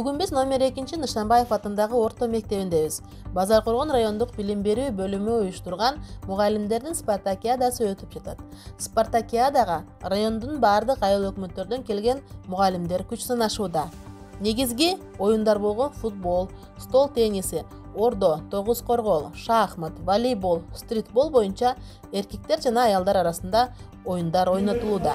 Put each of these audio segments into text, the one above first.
Бүгүн биз номер 2 Нышанбаев атындагы орто мектебиндебиз. Базаркоргон райондук билим берүү бөлүмү уюштурган мугалимдердин спартакиадасы өтүп жатат. Спартакиадага райондун баардык айыл өкмөттөрдөн келген мугалимдер күч сынашууда. Негизги оюндар болгон футбол, стол тенниси, ордо, тогуз коргол, шахмат, волейбол, стритбол боюнча эркектер жана аялдар арасында оюндар ойнотулууда.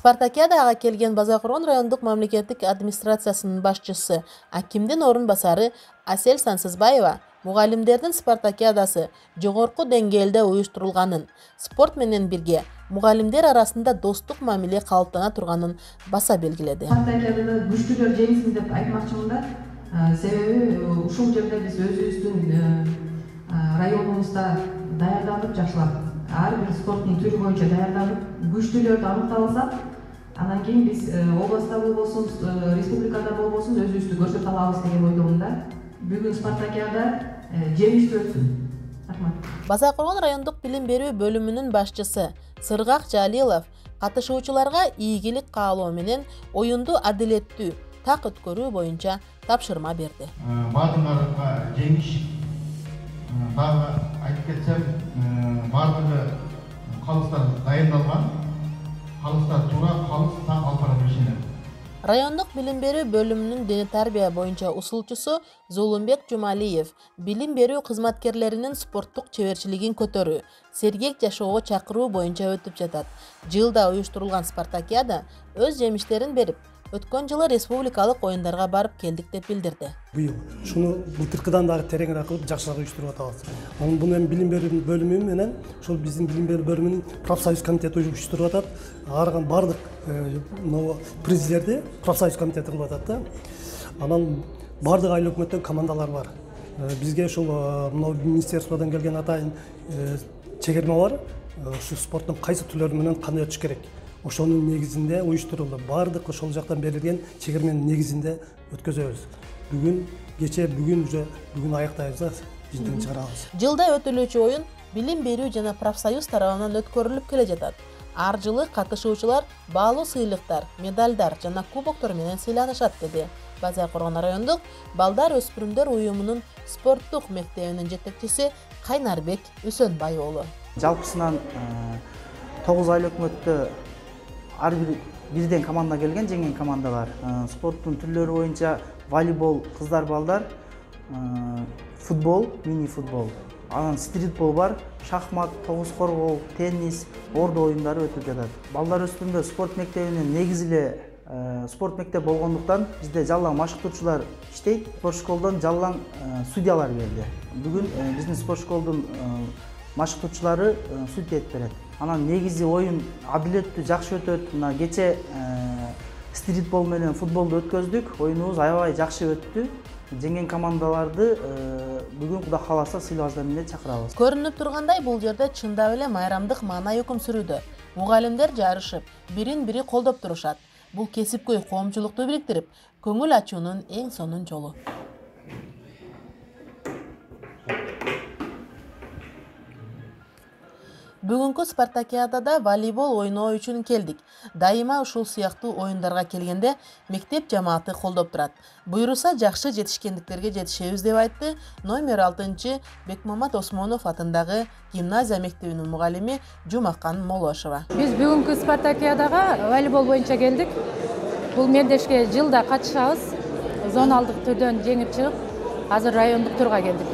Спартакиадага келген Базаркоргон райондук мамлекеттик администрациясынын башчысы, акимдин орун басары Асель Сансызбаева мугалимдердин спартакиадасы жогорку деңгээлде уюштурулганын, спорт менен бирге мугалимдер арасында достук мамиле калыптана турганын баса белгиледи. Спартакиадада күчтүүлөр жеңсин деп айтмакчымын да. Себеби ушул жерде биз өзүбүздүн районубузда даярдалып жакшылап, ар бир спорттун түрү боюнча даярдалып, күчтүүлөрдү аныктап алсак, анан кийин биз областта болбосун, республикада болбосун өзүбүздү көрсөтө алабыз деген ойдомун да. Бүгүн спартакиада жемиштүү өтсүн. Рахмат. Базаркоргон райондук билим берүү бөлүмүнүн башчысы Сыргак Жалилов катышуучуларга ийгилик каалоо менен оюнду адилеттүү так өткөрүү боюнча тапшырма берди. Баардыгыңарга жеңиш, дагы айтып кетсем, баардыгы калыстар дайындалган, калыстар туура, калыс так алып бара беришет. Райондук билим берүү бөлүмүнүн дене тарбия боюнча усулчусу Зулумбек Жумалиев билим берүү кызматкерлеринин спорттук чеберчилигин көтөрүү, сергек жашоого чакыруу боюнча өтүп жатат. Жылда уюштурулган спартакиада өз жемиштерин берип, өткөн жылы республикалык оюндарга барып келдик деп билдирди. Быйыл шуну былтыркыдан дагы тереңирээк кылып жакшыраак уюштуруп атабыз. Буну эми билим берүү бөлүмү менен ошол биздин билим берүү бөлүмүнүн профсоюз комитети уюштуруп атат. Арган бардык призлерди профсоюз комитети кылып атат да. Анан бардык айыл өкмөттөн командалар бар. Бизге ушул министерстводон келген атайын чегирме бар. Ушу спорттун кайсы түрлөрү менен кандай өтүш керек. Ошонун негизинде уюштурулду. Бардык ошол жактан берилген чегирменин негизинде өткөзөбүз. Бүгүн аяктайбыз да, жыйынтыгын чыгарабыз. Жылда өтүлүүчү оюн билим берүү жана профсоюз тарабынан өткөрүлүп келе жатат. Ар жылы катышуучулар баалуу сыйлыктар, медалдар жана кубоктор менен сыйланышат, деди Базаркоргон райондук балдар өспүрүмдөр уюмунун спорттук мектебинин жетекчиси Кайнарбек Үсөнбай уулу. Жалпысынан 9 айыл өкмөттө ар бирден команда келген, жеңген командалар. Спорттун түрлөрү боюнча волейбол кыздар балдар, футбол, мини футбол, анан стритбол бар, шахмат, тогуз коргол, теннис, ордо оюндары өтүп жатат. Балдар өспүрүмдөр спорт мектебинин негизи эле спорт мектеп болгондуктан бизде жалаң машыктоочулар иштейт. Спорт школдон жалаң судьялар келди. Бүгүн биздин спорт школдун машыктоочулары судьялык берет. Анан негизи оюн адилеттүү жакшы өтөт. Мына кече стритбол менен футболду өткөздүк. Оюнубуз аябай жакшы өттү. Жеңген командаларды бүгүн Кудай кааласа сыйлабыздар менен чакырабыз. Көрүнүп тургандай, бул жерде чындап эле майрамдык маанай өкүм сүрүүдө. Мугалимдер жарышып, бирин-бири колдоп турушат. Бул кесипкөй коомчулукту бириктирип, көңүл ачуунун эң сонун жолу. Бүгүнкү спартакиадада волейбол ойноо үчүн келдик. Дайыма ушул сыяктуу оюндарга келгенде мектеп жамааты колдоп турат. Буйруса жакшы жетишкендиктерге жетишебиз деп айтты номер 6 Бекмамат Осмонов атындагы гимназия мектебинин мугалими Жумакан Молошова. Биз бүгүнкү спартакиадага волейбол боюнча келдик. Бул мелдешке жылда катышабыз. Зоналдык түрдөн жеңип чыгып, азыр райондук турга келдик.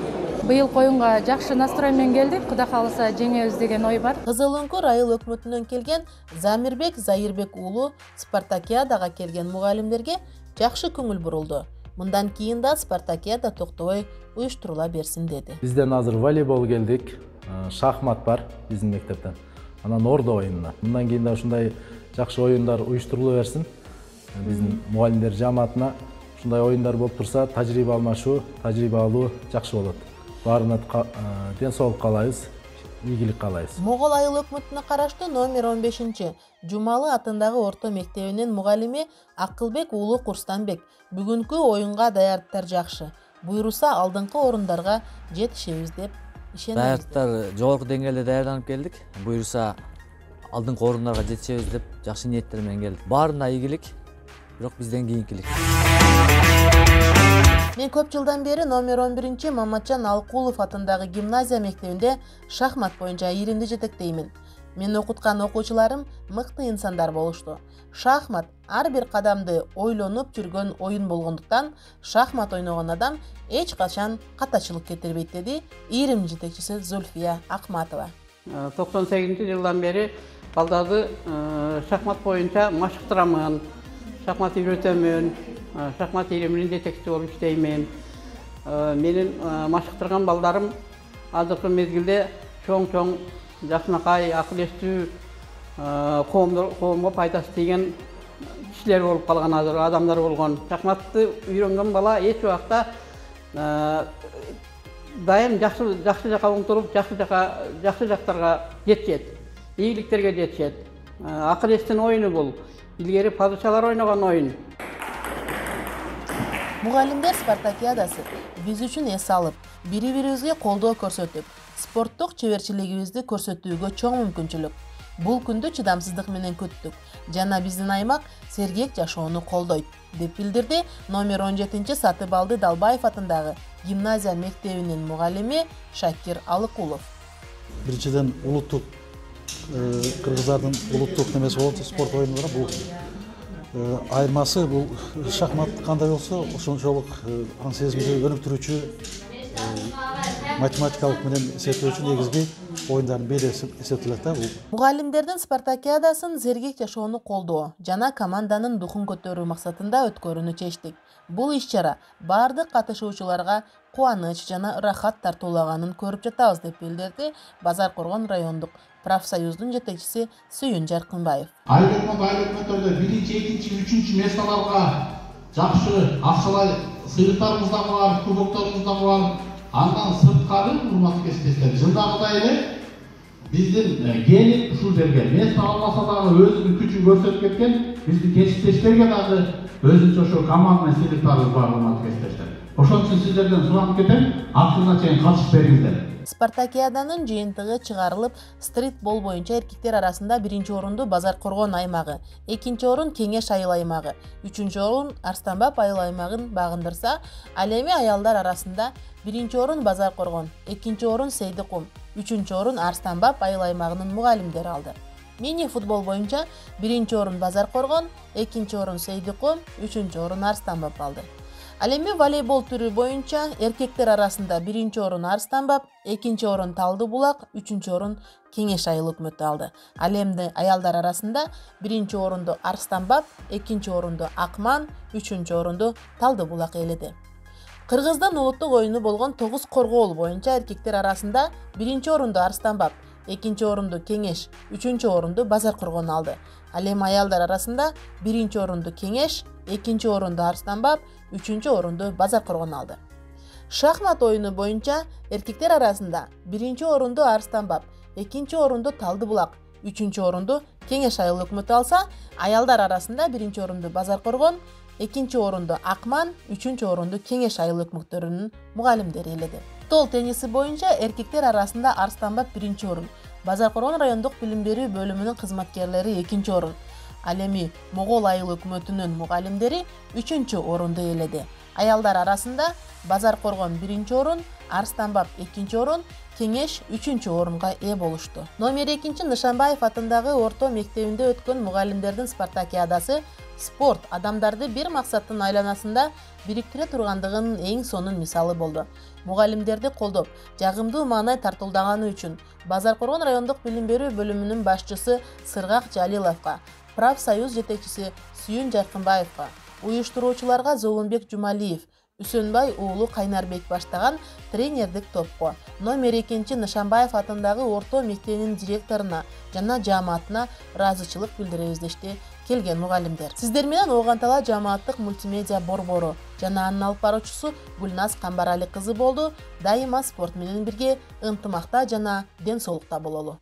Быйыл коюнга жакшы настрой менен келдик. Кудай кааласа жеңебиз деген ой бар. Кызыл Үңкүр айыл өкмөтүнөн келген Замирбек Заирбек уулу спартакиадага келген мугалимдерге жакшы көңүл бурулду. Мындан кийин да спартакиада токтобой уюштурула берсин деди. Бизден азыр волейбол келдик, шахмат бар биздин мектептен. Анан ордо оюнуна. Мындан кийин да ушундай жакшы оюндар уюштурула берсин. Биздин мугалимдер жамаатына ушундай оюндар болуп турса, тажрыйба алмашуу, тажрыйба алуу жакшы болот. Баарына ден соолук каалайбыз, ийгилик каалайбыз. Могол айыл өкмөтүнө караштуу номер 15 Жумалы атындагы орто мектебинин мугалими Акылбек уулу Курстанбек бүгүнкү оюнга даярдыктар жакшы. Буйруса алдыңкы орундарга жетишебиз деп ишенебиз. Даярдыктар жогорку деңгээлде даярданып келдик. Буйруса алдыңкы орундарга жетишебиз деп жакшы ниеттер менен келдик. Баарына ийгилик, бирок бизден кийинкилик. Мен көп жылдан бери номер 11 Маматжан Алкулов атындагы гимназия мектебинде шахмат боюнча иримди жетектеймин. Мен окуткан окуучуларым мыкты инсандар болушту. Шахмат ар бир кадамды ойлонуп жүргөн оюн болгондуктан шахмат ойногон адам эч качан катачылык кетирбейт, деди ирим жетекчиси Зульфия Акматова. 98-жылдан бери балдарды шахмат боюнча машыктырамын, шахмат үйрөтөмүн, шахмат ириминин жетекчиси болуп иштеймин. Менин машыктырган балдарым азыркы мезгилде чоң жакшынакай, акыл эстүү, коомго пайдасы тийген кишилер болуп калган, азыр адамдар болгон. Шахматты үйрөнгөн бала эч убакта дайым жакшы жака умтулуп, жакшы жактарга жетишет, ийгиликтерге жетишет. Акыл эстин оюну бул. Илгери падышалар ойногон оюн. Мугалимдер спартакиадасы биз үчүн эс алып, бири-бирибизге колдоо көрсөтүп, спорттук чеберчилигибизди көрсөтүүгө чоң мүмкүнчүлүк. Бул күндү чыдамсыздык менен күттүк жана биздин аймак сергек жашоону колдойт, деп билдирди номер 17 Сатыбалды Далбаев атындагы гимназия мектебинин мугалими Шакир Алыкулов. Биринчиден улуттук кыргыздардын улуттук немеси болот, спорт оюндар бул айырмасы, бул шахмат кандай болсо ошончолук аң сезимди өнүктүрүүчү, математикалык менен эсептөөчү негизги оюндардын бири эсептелет да бул. Мугалимдердин спартакиадасын сергек жашоону колдоо жана команданын духун көтөрүү максатында өткөрүүнү чечтик. Бул иш-чара бардык катышуучуларга кубаныч жана ырахат тартуулаганын көрүп жатабыз, деп билдирди Базар Коргон райондук профсоюздун жетекчиси Сүйүн Жаркынбаев. Айыл өкмөттөрдө 1-2, 3 месталарга жакшы акчалай сыйлыктарыбыз да бар, кубокторубуз да бар. Андан сырткары, урматтуу кесиптештер, жылдагыдай эле биздин келип ушул жерге место алмаса дагы өзүнүн күчүн көрсөтүп кеткен биздин кесиптештерге дагы өзүнчө ошо командный сыйлыктарыбыз бар, урматтуу кесиптештер. Ошон үчүн сиздерден суранып кетем, акырына чейин катышып бериңиздер. Спартакиаданын жыйынтыгы чыгарылып, стритбол боюнча эркектер арасында 1-орунду Базар Коргон аймагы, 2-орун Кеңеш айыл аймагы, 3-орун Арстанбап айыл аймагын багындырса, ал эми аялдар арасында 1-орун Базар Коргон, 2-орун Сейдикум, 3-орун Арстанбап айыл аймагынын мугалимдери алды. Мини футбол боюнча 1-орун Базар Коргон, 2-орун Сейдикум, 3-орун Арстанбап алды. Ал эми волейбол түрү боюнча эркектер арасында 1-орун Арстанбап, 2-орун Талды Булак, 3-орун Кеңеш айыл өкмөтү алды. Ал эми аялдар арасында 1-орунду Арстанбап, 2-орунду Акман, 3-орунду Талды Булак ээледи. Кыргыздын улуттук оюну болгон тогуз коргоол боюнча эркектер арасында 1-орунду Арстанбап, 2-орунду Кеңеш, 3-орунду Базар Коргон алды. Ал эми аялдар арасында 1-орунду Кеңеш, 2-орунду Арстанбап, 3-орунду Базар Коргон алды. Шахмат оюну боюнча эркектер арасында 1-орунду Арстанбап, 2-орунду Талды Булак, 3-орунду Кеңеш айыл өкмөтү алса, аялдар арасында 1-орунду Базар Коргон, 2-орунду Акман, 3-орунду Кеңеш айыл өкмөттөрүнүн мугалимдери ээледи. Стол тенниси боюнча эркектер арасында Арстанбап 1-орун, Базар Коргон райондук билим берүү бөлүмүнүн кызматкерлери 2-орун, ал эми Могол айыл өкмөтүнүн мугалимдери 3-орунду ээледи. Аялдар арасында Базар Коргон 1-орун, Арстанбап 2-орун, кеңеш 3-чү орунга ээ болушту. Номер 2 Нышанбаев атындагы орто мектебинде өткөн мугалимдердин спартакиадасы спорт адамдарды бир максаттын айланасында бириктире тургандыгынын эң сонун мисалы болду. Мугалимдерди колдоп, жагымдуу маанай тартуулдаганы үчүн Базаркоргон райондук билим берүү бөлүмүнүн башчысы Сыргак Жалиловго, профсоюз жетекчиси Сүйүн Жаркынбаевго, уюштуруучуларга Золунбек Жумалиев, Үсөнбай уулу Кайнарбек баштаган тренердик топко, номер 2 Нышанбаев атындагы орто мектебинин директоруна жана жааматына ыраазычылык билдиребиз дешти келген мугалимдер. Сиздер менен Огантала жааматтык мультимедиа борбору жана анын алып баруучусу Гүлназ Камбарали кызы болду. Дайыма спорт менен бирге ынтымакта жана ден соолукта бололу.